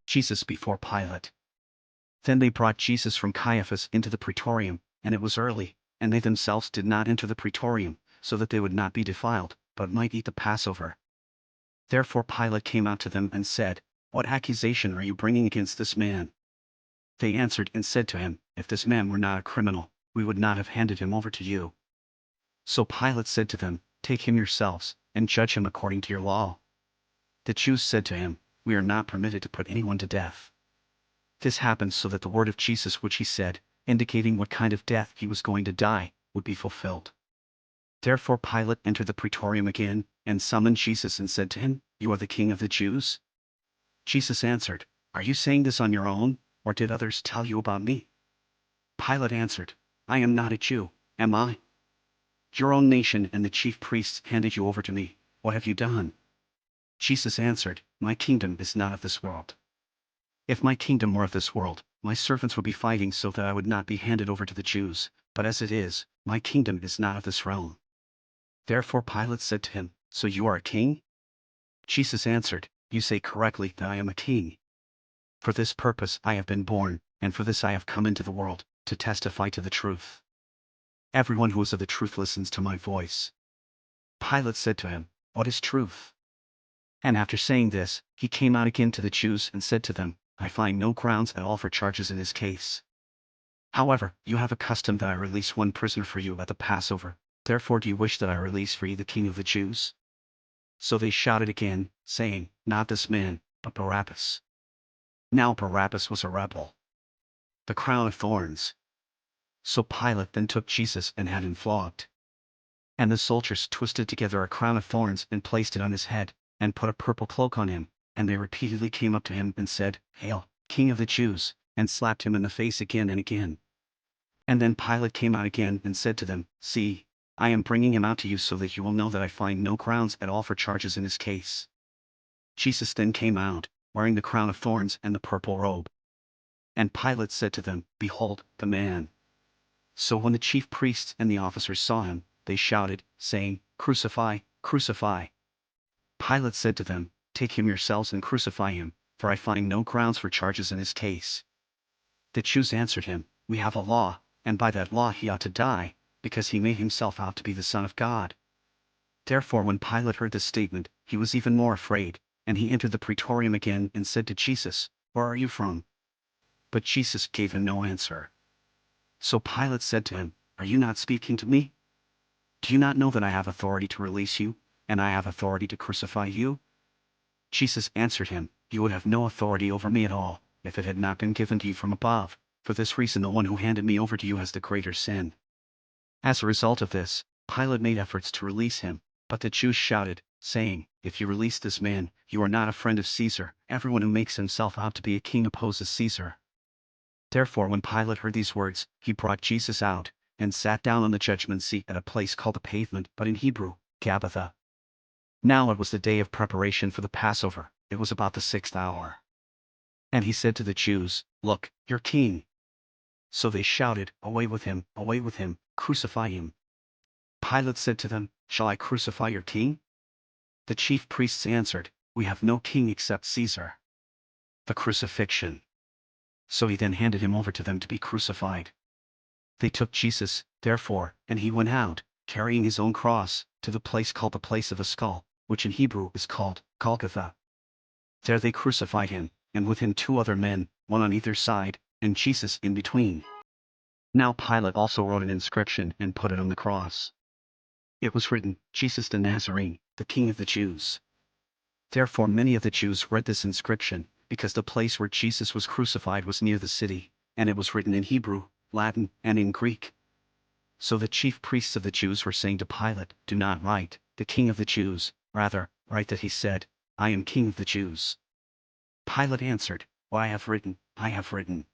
Jesus before Pilate. Then they brought Jesus from Caiaphas into the praetorium, and it was early, and they themselves did not enter the praetorium, so that they would not be defiled, but might eat the Passover. Therefore Pilate came out to them and said, "What accusation are you bringing against this man?" They answered and said to him, "If this man were not a criminal, we would not have handed him over to you." So Pilate said to them, "Take him yourselves, and judge him according to your law." The Jews said to him, "We are not permitted to put anyone to death." This happened so that the word of Jesus which he said, indicating what kind of death he was going to die, would be fulfilled. Therefore Pilate entered the praetorium again, and summoned Jesus and said to him, "You are the king of the Jews?" Jesus answered, "Are you saying this on your own, or did others tell you about me?" Pilate answered, "I am not a Jew, am I? Your own nation and the chief priests handed you over to me. What have you done?" Jesus answered, "My kingdom is not of this world. If my kingdom were of this world, my servants would be fighting so that I would not be handed over to the Jews, but as it is, my kingdom is not of this realm." Therefore Pilate said to him, "So you are a king?" Jesus answered, "You say correctly that I am a king. For this purpose I have been born, and for this I have come into the world, to testify to the truth. Everyone who is of the truth listens to my voice." Pilate said to him, "What is truth?" And after saying this, he came out again to the Jews and said to them, "I find no grounds at all for charges in his case. However, you have a custom that I release one prisoner for you at the Passover. Therefore do you wish that I release for you the king of the Jews?" So they shouted again, saying, "Not this man, but Barabbas." Now Barabbas was a rebel. The crown of thorns. So Pilate then took Jesus and had him flogged. And the soldiers twisted together a crown of thorns and placed it on his head, and put a purple cloak on him, and they repeatedly came up to him and said, "Hail, King of the Jews," and slapped him in the face again and again. And then Pilate came out again and said to them, "See, I am bringing him out to you so that you will know that I find no grounds at all for charges in his case." Jesus then came out, wearing the crown of thorns and the purple robe. And Pilate said to them, "Behold, the man." So when the chief priests and the officers saw him, they shouted, saying, "Crucify, crucify." Pilate said to them, "Take him yourselves and crucify him, for I find no grounds for charges in his case." The Jews answered him, "We have a law, and by that law he ought to die, because he made himself out to be the Son of God." Therefore when Pilate heard this statement, he was even more afraid, and he entered the praetorium again and said to Jesus, "Where are you from?" But Jesus gave him no answer. So Pilate said to him, "Are you not speaking to me? Do you not know that I have authority to release you, and I have authority to crucify you?" Jesus answered him, "You would have no authority over me at all, if it had not been given to you from above. For this reason the one who handed me over to you has the greater sin." As a result of this, Pilate made efforts to release him, but the Jews shouted, saying, "If you release this man, you are not a friend of Caesar. Everyone who makes himself out to be a king opposes Caesar." Therefore when Pilate heard these words, he brought Jesus out, and sat down on the judgment seat at a place called the Pavement, but in Hebrew, Gabbatha. Now it was the day of preparation for the Passover. It was about the 6th hour. And he said to the Jews, "Look, your king." So they shouted, away with him, crucify him." Pilate said to them, "Shall I crucify your king?" The chief priests answered, "We have no king except Caesar." The Crucifixion. So he then handed him over to them to be crucified. They took Jesus, therefore, and he went out, carrying his own cross, to the place called the place of a skull, which in Hebrew is called Golgotha. There they crucified him, and with him 2 other men, one on either side, and Jesus in between. Now Pilate also wrote an inscription and put it on the cross. It was written, "Jesus the Nazarene, the King of the Jews." Therefore many of the Jews read this inscription, because the place where Jesus was crucified was near the city, and it was written in Hebrew, Latin, and in Greek. So the chief priests of the Jews were saying to Pilate, "Do not write, the King of the Jews, rather, write that he said, I am King of the Jews." Pilate answered, "What I have written, I have written."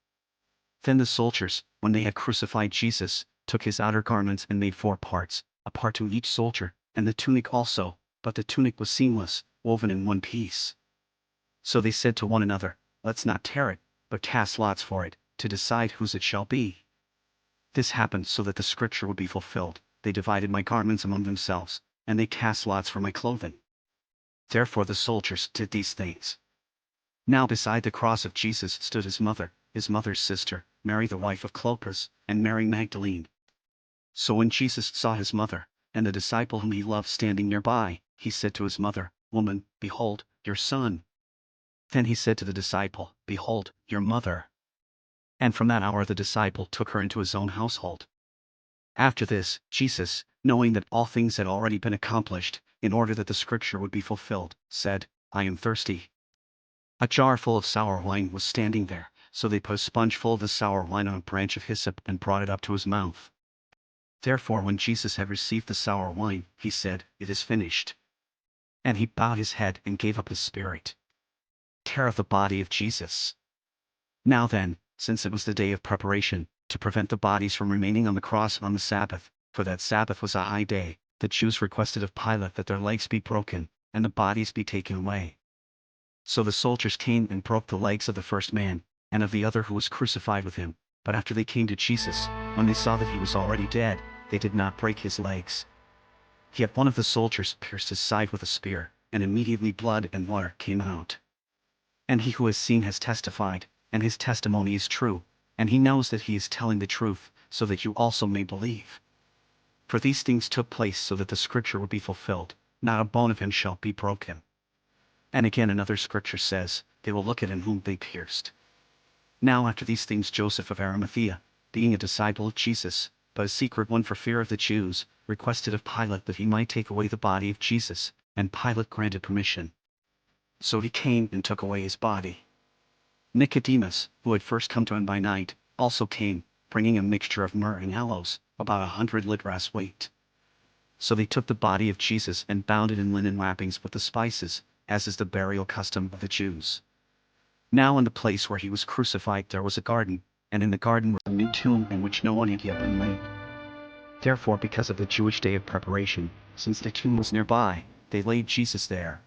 Then the soldiers, when they had crucified Jesus, took his outer garments and made 4 parts, a part to each soldier, and the tunic also, but the tunic was seamless, woven in one piece. So they said to one another, "Let's not tear it, but cast lots for it, to decide whose it shall be." This happened so that the scripture would be fulfilled, "They divided my garments among themselves, and they cast lots for my clothing." Therefore the soldiers did these things. Now beside the cross of Jesus stood his mother's sister, Mary the wife of Clopas, and Mary Magdalene. So when Jesus saw his mother, and the disciple whom he loved standing nearby, he said to his mother, "Woman, behold, your son." Then he said to the disciple, "Behold, your mother." And from that hour the disciple took her into his own household. After this, Jesus, knowing that all things had already been accomplished, in order that the scripture would be fulfilled, said, "I am thirsty." A jar full of sour wine was standing there, so they put a sponge full of the sour wine on a branch of hyssop and brought it up to his mouth. Therefore when Jesus had received the sour wine, he said, "It is finished." And he bowed his head and gave up his spirit. Care of the body of Jesus. Now then, since it was the day of preparation, to prevent the bodies from remaining on the cross on the Sabbath, for that Sabbath was a high day, the Jews requested of Pilate that their legs be broken, and the bodies be taken away. So the soldiers came and broke the legs of the first man, and of the other who was crucified with him. But after they came to Jesus, when they saw that he was already dead, they did not break his legs. Yet one of the soldiers pierced his side with a spear, and immediately blood and water came out. And he who has seen has testified, and his testimony is true, and he knows that he is telling the truth, so that you also may believe. For these things took place so that the scripture would be fulfilled, not a bone of him shall be broken. And again another scripture says, "They will look at him whom they pierced." Now after these things Joseph of Arimathea, being a disciple of Jesus, but a secret one for fear of the Jews, requested of Pilate that he might take away the body of Jesus, and Pilate granted permission. So he came and took away his body. Nicodemus, who had first come to him by night, also came, bringing a mixture of myrrh and aloes, about 100 litras weight. So they took the body of Jesus and bound it in linen wrappings with the spices, as is the burial custom of the Jews. Now in the place where he was crucified there was a garden, and in the garden was a new tomb in which no one had yet been laid. Therefore because of the Jewish day of preparation, since the tomb was nearby, they laid Jesus there,